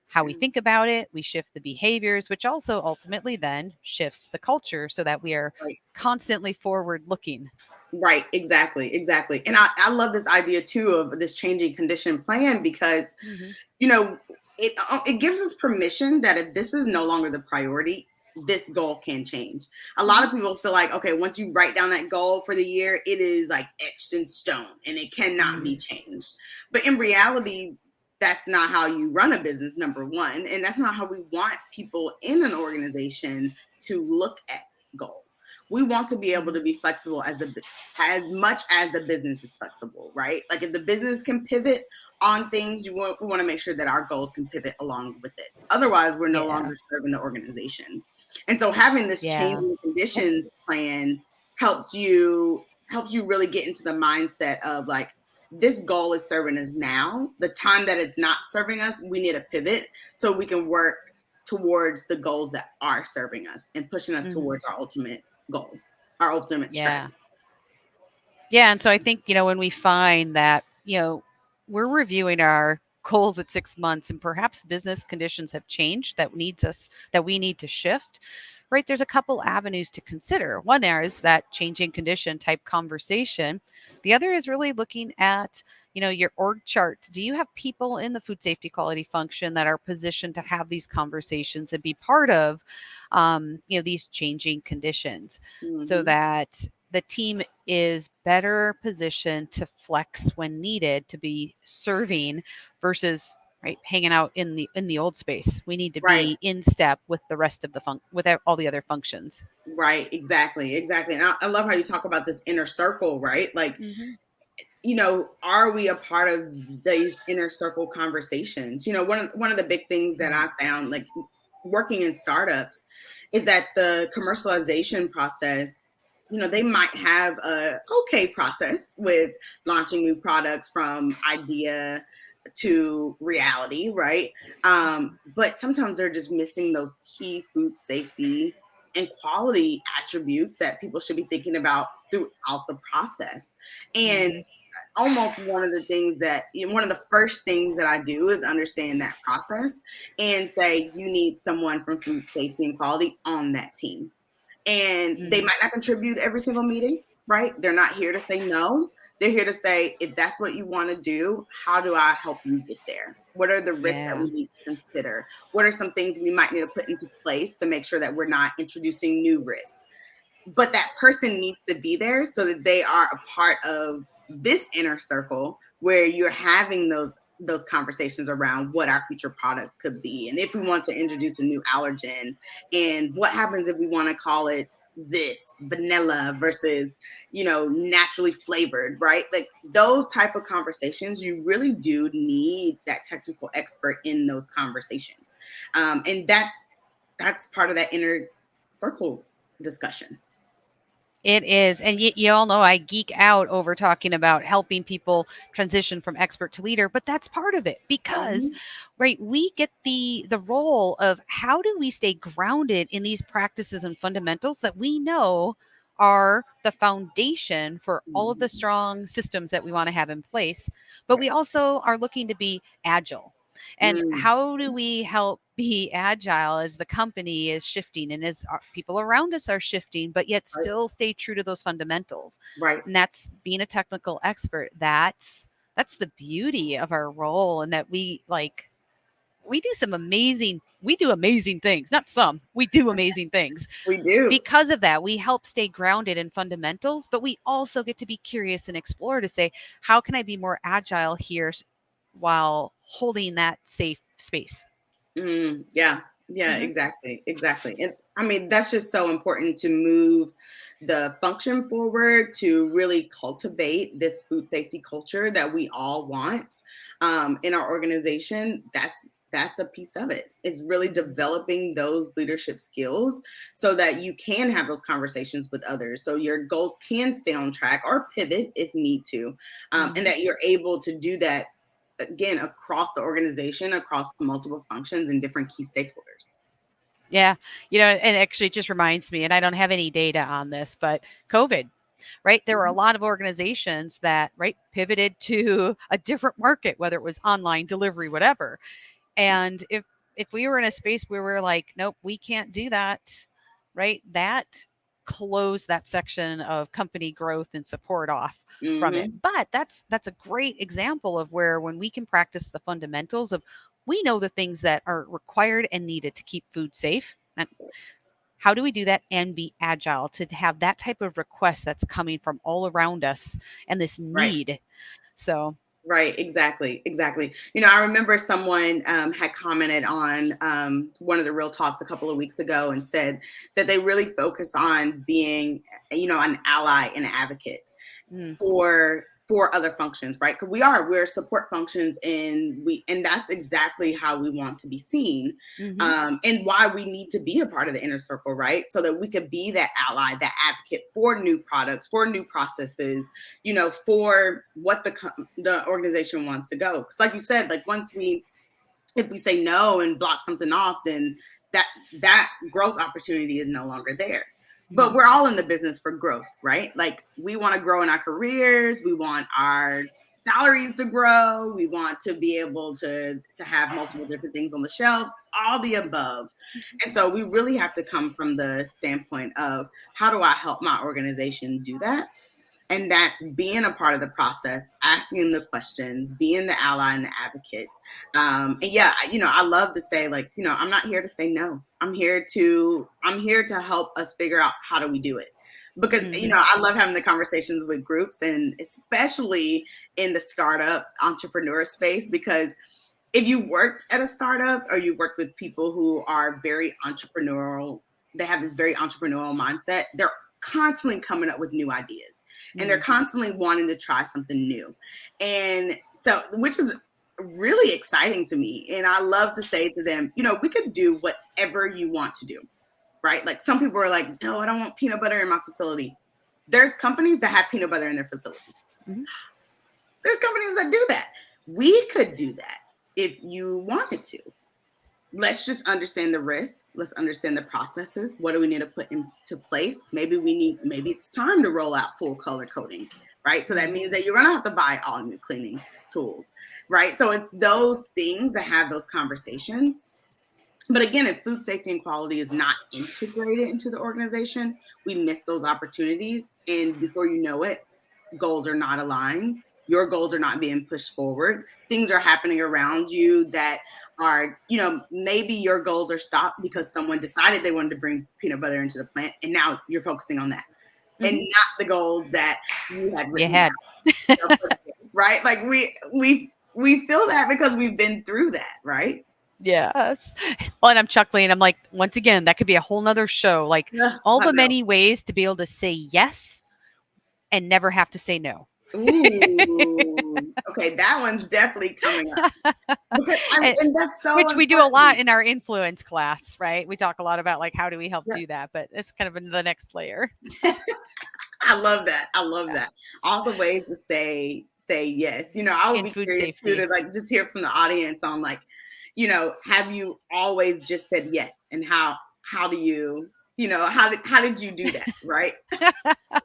how we think about it, we shift the behaviors, which also ultimately then shifts the culture so that we are Right. constantly forward looking. Right. Exactly. Exactly. And I love this idea too of this changing condition plan because, Hmm. you know, it gives us permission that if this is no longer the priority, this goal can change. A lot Hmm. of people feel like, okay, once you write down that goal for the year, it is like etched in stone and it cannot be Hmm. changed. But in reality, that's not how you run a business, number one. And that's not how we want people in an organization to look at goals. We want to be able Hmm. to be flexible as much as the business is flexible, right? Like if the business can pivot on things, we want to make sure that our goals can pivot along with it. Otherwise, we're no Yeah. longer serving the organization. And so having this Yeah. changing conditions plan helps you really get into the mindset of like this goal is serving us now. The time that it's not serving us, we need to pivot so we can work towards the goals that are serving us and pushing us Hmm. towards our ultimate goal, our ultimate Yeah. strategy. Yeah, and so I think, when we find that, we're reviewing our goals at 6 months and perhaps business conditions have changed that we need to shift, right? There's a couple avenues to consider. One there is that changing condition type conversation. The other is really looking at, your org chart. Do you have people in the food safety quality function that are positioned to have these conversations and be part of, these changing conditions so Mm-hmm. that the team is better positioned to flex when needed to be serving versus right hanging out in the old space. We need to Right. be in step with the rest of the with all the other functions. Right, exactly, exactly. And I love how you talk about this inner circle, right? Like, Hmm. are we a part of these inner circle conversations? One of the big things that I found, like working in startups, is that the commercialization process, they might have a okay process with launching new products from idea to reality, right? But sometimes they're just missing those key food safety and quality attributes that people should be thinking about throughout the process. And Hmm. almost one of the first things that I do is understand that process and say, you need someone from food safety and quality on that team. And they Hmm. might not contribute every single meeting, right? They're not here to say no. They're here to say, if that's what you want to do, how do I help you get there? What are the risks that Yeah. we need to consider? What are some things we might need to put into place to make sure that we're not introducing new risks? But that person needs to be there so that they are a part of this inner circle where you're having those those conversations around what our future products could be, and if we want to introduce a new allergen, and what happens if we want to call it this vanilla versus, naturally flavored, right? Like those type of conversations, you really do need that technical expert in those conversations, and that's part of that inner circle discussion. It is. And you all know I geek out over talking about helping people transition from expert to leader, but that's part of it because, Mhm. right, we get the role of how do we stay grounded in these practices and fundamentals that we know are the foundation for all of the Mhm. strong systems that we want to have in place. But Right. we also are looking to be agile. And Mm. how do we help be agile as the company is shifting and as people around us are shifting, but yet Right. still stay true to those fundamentals? Right. And that's being a technical expert. That's the beauty of our role, and that we do amazing things. Not some, we do amazing things. We do. Because of that, we help stay grounded in fundamentals, but we also get to be curious and explore to say, how can I be more agile here while holding that safe space? Yeah. Yeah, Hmm. exactly. Exactly. And I mean, that's just so important to move the function forward, to really cultivate this food safety culture that we all want, in our organization. That's a piece of it. It's really developing those leadership skills so that you can have those conversations with others, so your goals can stay on track or pivot if need to, and Hmm. that you're able to do that again across the organization, across multiple functions and different key stakeholders. Yeah. And actually it just reminds me, and I don't have any data on this, but COVID, right? There were a Mhm. lot of organizations that, right, pivoted to a different market, whether it was online delivery, whatever. And if we were in a space where we're like, nope, we can't do that, right? That closed that section of company growth and support off from it. Mhm. But that's a great example of where when we can practice the fundamentals of, we know the things that are required and needed to keep food safe. And how do we do that and be agile to have that type of request that's coming from all around us and this Right. need? So, Right, exactly, exactly. I remember someone had commented on one of the Real Talks a couple of weeks ago and said that they really focus on being, an ally and an advocate mm, for other functions, right? Because we're support functions, and that's exactly how we want to be seen, hmm and why we need to be a part of the inner circle, right? So that we could be that ally, that advocate for new products, for new processes, for what the organization wants to go. Because, like you said, like if we say no and block something off, then that that growth opportunity is no longer there. But hmm we're all in the business for growth, right? Like we want to grow in our careers, we want our salaries to grow, we want to be able to have multiple different things on the shelves, all the above. And so we really have to come from the standpoint of, how do I help my organization do that? And that's being a part of the process, asking the questions, being the ally and the advocate. And yeah, I love to say, like, I'm not here to say no. I'm here to help us figure out how do we do it. Because hmm I love having the conversations with groups, and especially in the startup entrepreneur space, because if you worked at a startup or you worked with people who are very entrepreneurial, they have this very entrepreneurial mindset. They're constantly coming up with new ideas, and they're hmm constantly wanting to try something new. And so, which is really exciting to me. And I love to say to them, we could do whatever you want to do, right? Like some people are like, no, I don't want peanut butter in my facility. There's companies that have peanut butter in their facilities. hmm There's companies that do that. We could do that if you wanted to. Let's just understand the risks. Let's understand the processes. What do we need to put into place? Maybe it's time to roll out full color coding, right? So that hmm means that you're gonna have to buy all new cleaning tools, right? So it's those things that have those conversations. But again, if food safety and quality is not integrated into the organization, we miss those opportunities. And before you know it, goals are not aligned. Your goals are not being pushed forward. Things are happening around you that are, maybe your goals are stopped because someone decided they wanted to bring peanut butter into the plant, and now you're focusing on that and hmm not the goals that you had You written had. down, right? Like we we feel that because we've been through that, right? Yes. Well, and I'm chuckling. I'm like, once again, that could be a whole nother show. Like Ugh, all I the know. many ways to be able to say yes and never have to say no. Ooh, okay, that one's definitely coming up because And- and that's so which we do a lot important. in our influence class, right? We talk a lot about like how do we help Yeah. do that, but it's kind of in the next layer. I love that. I love Yeah. that. All the ways to say yes. I would In be food curious too to safety. like just hear from the audience on like, have you always just said yes, and how do you how did you do that, right?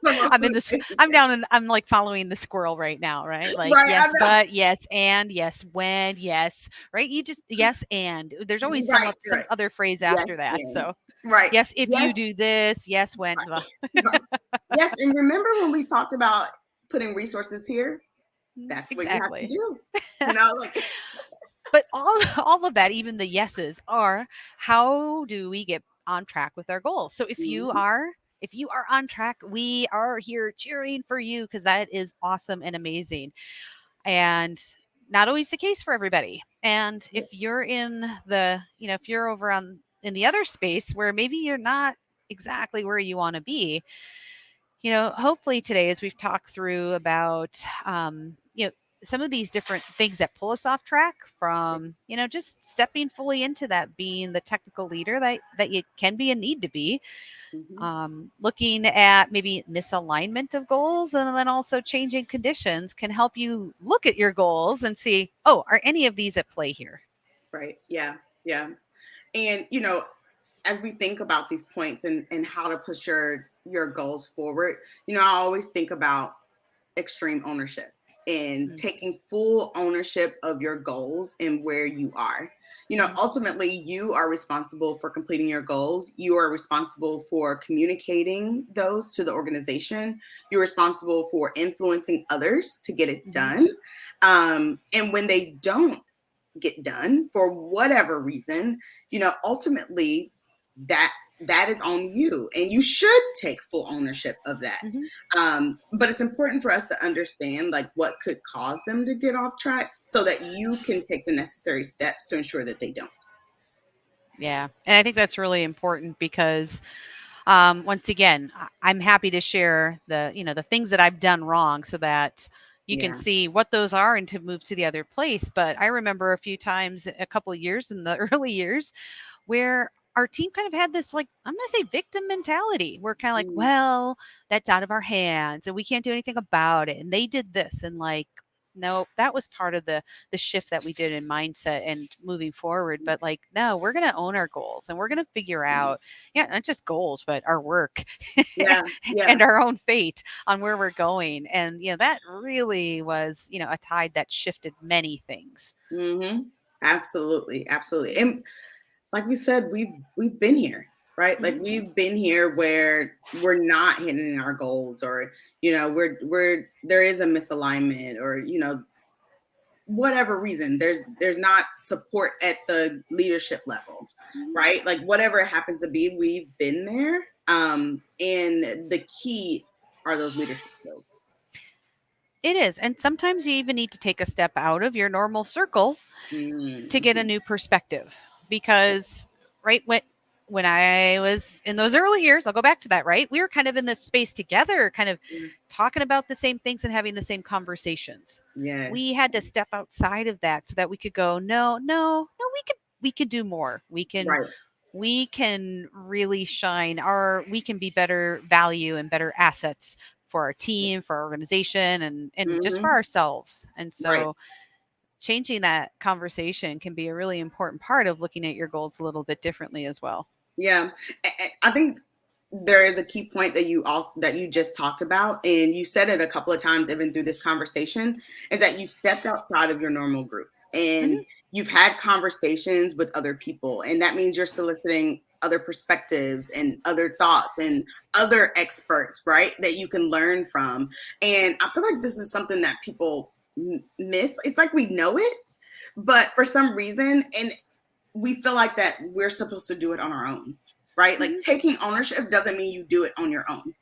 From a I'm in food this safety I'm down standpoint. in I'm like following the squirrel right now, right? Like Right, I yes, know. but yes, and yes, when, yes, right? You just yes and there's always Right, some right. other phrase Yes, after that. and So right. yes, if you Yes, do this, yes, when right, right. Yes, and remember when we talked about putting resources here? That's what you have to exactly. do. Like But all of that, even the yeses, are how do we get on track with our goals? So Mhm, if you are on track, we are here cheering for you because that is awesome and amazing. And not always the case for everybody. And if you're in if you're over on in the other space where maybe you're not exactly where you want to be, hopefully today, as we've talked through about, some of these different things that pull us off track from, just stepping fully into that, being the technical leader that you can be and need to be, mhm. looking at maybe misalignment of goals and then also changing conditions can help you look at your goals and see, oh, are any of these at play here? Right. Yeah. Yeah. And as we think about these points and how to push your goals forward, I always think about extreme ownership and Mm, taking full ownership of your goals and where you are. mhm, Ultimately, you are responsible for completing your goals. You are responsible for communicating those to the organization. You're responsible for influencing others to get it mhm, done. And when they don't get done for whatever reason, ultimately that that is on you, and you should take full ownership of that. mhm. But it's important for us to understand like what could cause them to get off track so that you can take the necessary steps to ensure that they don't. Yeah. And I think that's really important because once again, I'm happy to share the things that I've done wrong so that you can Yeah. see what those are and to move to the other place. But I remember a few times, a couple of years in the early years, where our team kind of had this, like, I'm going to say victim mentality. We're kind of like, Mm, well, that's out of our hands and we can't do anything about it. And they did this. And like, no, that was part of the shift that we did in mindset and moving forward. But like, no, we're going to own our goals and we're going to figure mm. out, yeah, not just goals, but our work Yeah. Yeah. and our own fate on where we're going. And, that really was, a tide that shifted many things. Hmm. Absolutely. Absolutely. And like we said, we've been here, right? Like Hmm. we've been here where we're not hitting our goals, or we're there is a misalignment, or whatever reason there's not support at the leadership level, Hmm. right? Like whatever it happens to be, we've been there. And the key are those leadership skills. It is. And sometimes you even need to take a step out of your normal circle to get a Mm-hmm. new perspective because right when I was in those early years, I'll go back to that, right? We were kind of in this space together, kind of talking about the same things and having the same conversations. We Yes. had to step outside of that so that we could go, no, no, no, we could do more. Right. We can really shine we can be better value and better assets for our team, for our organization, and just for Mm-hmm. ourselves. And Right. so changing that conversation can be a really important part of looking at your goals a little bit differently as well. Yeah. I think there is a key point that you just talked about, and you said it a couple of times even through this conversation, is that you stepped outside of your normal group and Hmm. you've had conversations with other people, and that means you're soliciting other perspectives and other thoughts and other experts, right, that you can learn from. And I feel like this is something that people miss. It's like we know it, but for some reason, and we feel like that we're supposed to do it on our own, right? Like Hmm. taking ownership doesn't mean you do it on your own.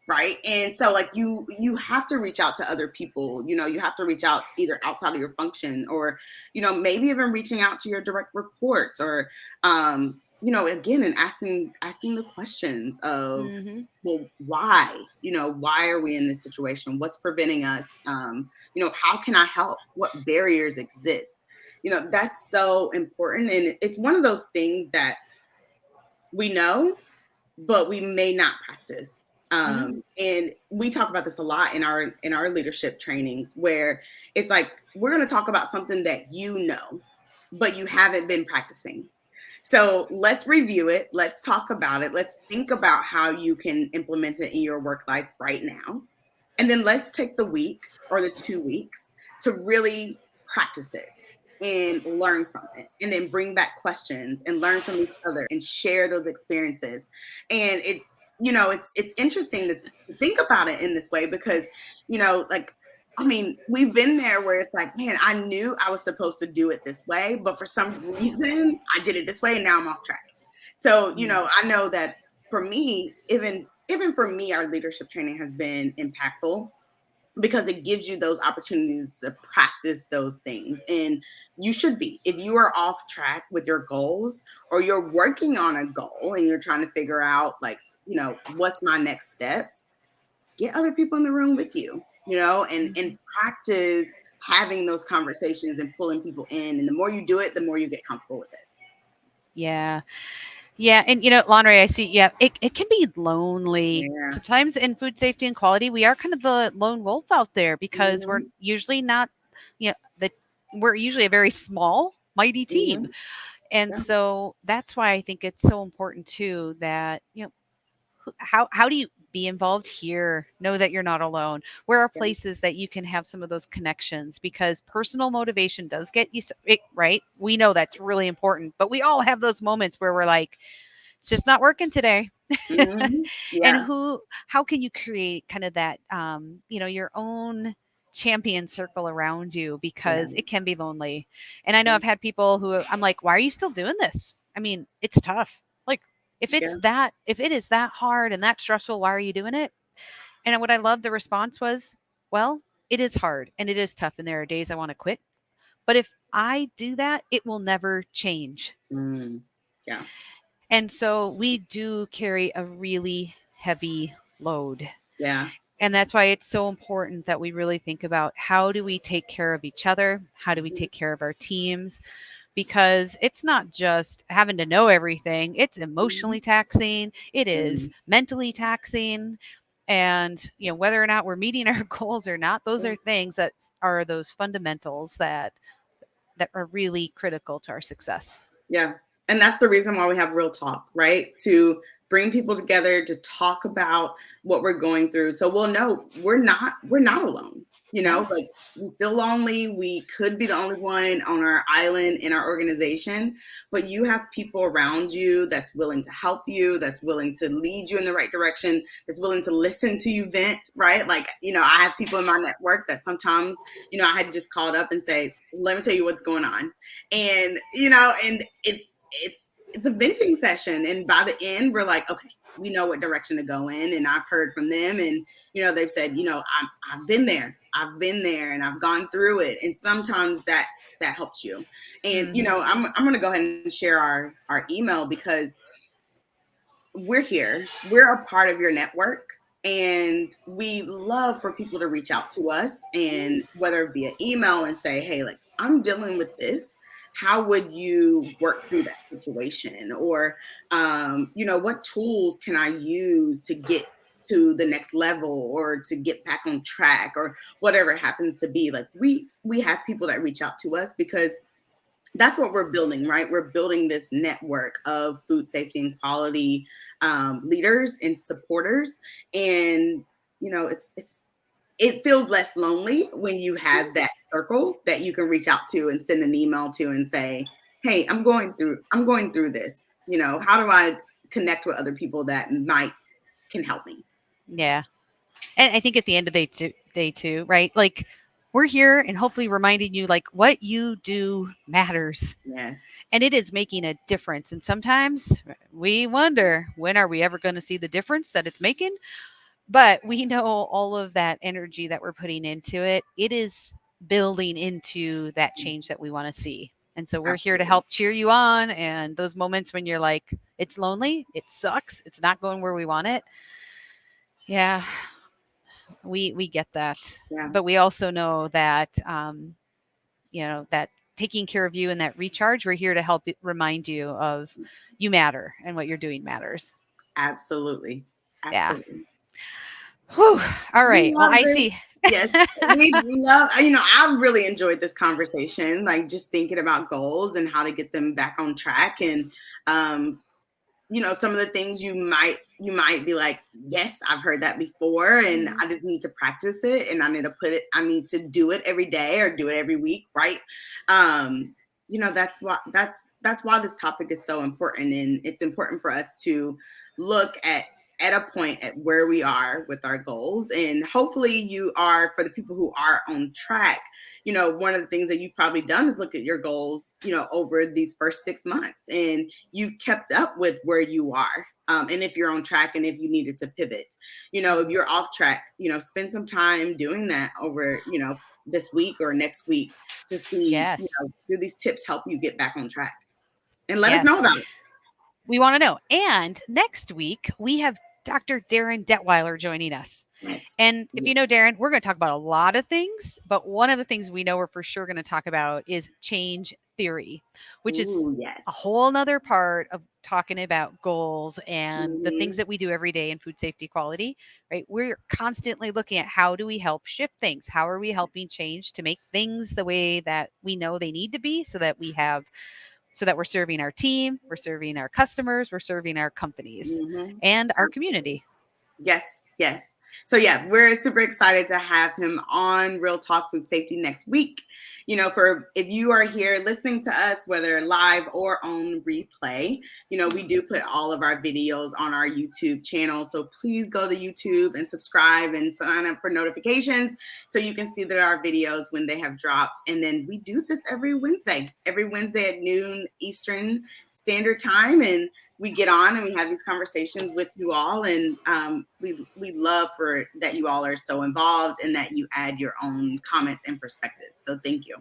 right? And so like you have to reach out to other people. You have to reach out either outside of your function, or maybe even reaching out to your direct reports, or again, and asking the questions of, Hmm. well, why are we in this situation? What's preventing us? How can I help? What barriers exist? That's so important, and it's one of those things that we know, but we may not practice. Hmm. And we talk about this a lot in our leadership trainings, where it's like, we're going to talk about something that but you haven't been practicing. So let's review it. Let's talk about it. Let's think about how you can implement it in your work life right now. And then let's take the week or the 2 weeks to really practice it and learn from it, and then bring back questions and learn from each other and share those experiences. And it's interesting to think about it in this way, because like, I mean, we've been there where it's like, man, I knew I was supposed to do it this way, but for some reason I did it this way and now I'm off track. So I know that for me, even for me, our leadership training has been impactful, because it gives you those opportunities to practice those things. And you should be, if you are off track with your goals, or you're working on a goal and you're trying to figure out, like, what's my next steps, get other people in the room with you, and Hmm. practice having those conversations and pulling people in. And the more you do it, the more you get comfortable with it. Yeah. Yeah, and Laundry, I see. Yeah, it can be lonely Yeah. sometimes in food safety and quality. We are kind of the lone wolf out there because we're Hmm. usually not, you know, the we're usually a very small, mighty team, Hmm. and Yeah. so that's why I think it's so important too that how do you be involved here? Know that you're not alone. Where are Yeah. places that you can have some of those connections? Because personal motivation does get you it, right. We know that's really important, but we all have those moments where we're like, it's just not working today. Hmm. And Yeah. how can you create kind of that, your own champion circle around you, Yeah. because it can be lonely. And I know Yeah. I've had people who I'm like, why are you still doing this? I mean, it's tough. Like, Yeah. if it is that hard and that stressful, why are you doing it? And what I love, the response was, well, it is hard and it is tough. And there are days I want to quit. But if I do that, it will never change. Mm. Yeah. And so we do carry a really heavy load. Yeah. And that's why it's so important that we really think about, how do we take care of each other? How do we Mhm. take care of our teams? Because it's not just having to know everything, it's Mhm. emotionally taxing, it is Mm. mentally taxing. And whether or not we're meeting our goals or not, those Yeah. are things that are those fundamentals that are really critical to our success. Yeah. And that's the reason why we have Real Talk, right? To bring people together to talk about what we're going through. So we'll know we're not alone. No. Like, we feel lonely. We could be the only one on our island in our organization, but you have people around you that's willing to help you, that's willing to lead you in the right direction, that's willing to listen to you vent, right? Like, I have people in my network that sometimes, I had just called up and say, let me tell you what's going on. And and it's a venting session, and by the end we're like, okay, we know what direction to go in. And I've heard from them, and they've said, I've been there and I've gone through it. And sometimes that helps you. And Hmm. I'm going to go ahead and share our email, because we're here. We're a part of your network. And we love for people to reach out to us, and whether via email and say, hey, like, I'm dealing with this. How would you work through that situation? Or, what tools can I use to get to the next level, or to get back on track, or whatever it happens to be. Like, we have people that reach out to us, because that's what we're building, right? We're building this network of food safety and quality leaders and supporters. And it feels less lonely when you have that circle that you can reach out to and send an email to and say, hey, I'm going through this. How do I connect with other people that might can help me? Yeah. And I think at the end of day two, right? Like, we're here and hopefully reminding you, like, what you do matters, Yes. and it is making a difference. And sometimes we wonder, when are we ever going to see the difference that it's making? But we know all of that energy that we're putting into it, it is building into that change that we want to see. And so we're here to Absolutely. help cheer you on. And those moments when you're like, it's lonely, it sucks, it's not going where we want it. Yeah, we get that. Yeah, But we also know that that taking care of you and that recharge, we're here to help remind you of you matter and what you're doing matters. absolutely. Yeah. Absolutely. Whew. All We right. Well, love I this. see. Yes, we love, I really enjoyed this conversation, like just thinking about goals and how to get them back on track. And, um, some of the things you might be like, yes, I've heard that before, and Mhm. I just need to practice it, and I need to do it every day or do it every week, right? That's why this topic is so important, and it's important for us to look at a point at where we are with our goals. And hopefully you are, for the people who are on track, one of the things that you've probably done is look at your goals, over these first 6 months, and you've kept up with where you are. And if you're on track, and if you needed to pivot, if Mhm. you're off track, spend some time doing that over, this week or next week, to see, Yes. do these tips help you get back on track, and let us know Yes. about it. We want to know. And next week, we have Dr. Darren Detweiler joining us. Yes. And if Yeah. you know Darren, we're going to talk about a lot of things, but one of the things we know we're for sure going to talk about is change theory, which is Ooh, a yes. whole nother part of talking about goals and the things Hmm. that we do every day in food safety quality, right? We're constantly looking at how do we help shift things? How are we helping change to make things the way that we know they need to be so that we're serving our team, we're serving our customers, we're serving our companies Hmm. and our Absolutely. community. Yes, yes. So yeah, we're super excited to have him on Real Talk Food Safety next week. For if you are here listening to us, whether live or on replay, we do put all of our videos on our YouTube channel. So please go to YouTube and subscribe and sign up for notifications so you can see that our videos when they have dropped. And then we do this every Wednesday at noon Eastern Standard Time. And we get on and we have these conversations with you all, and we love for that you all are so involved and that you add your own comments and perspectives. So thank you.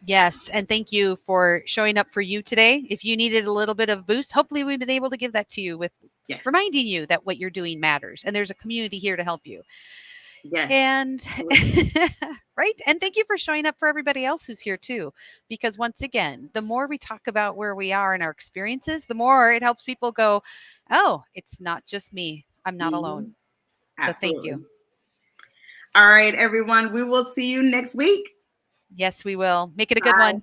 Yes, and thank you for showing up for you today. If you needed a little bit of boost, hopefully we've been able to give that to you with Yes, reminding you that what you're doing matters and there's a community here to help you. yes, And absolutely. right? And thank you for showing up for everybody else who's here too. Because once again, the more we talk about where we are in our experiences, the more it helps people go, "Oh, it's not just me. I'm not alone." Hmm. So thank Absolutely. you. All right, everyone, we will see you next week. Yes, we will. Make it a good Bye. one.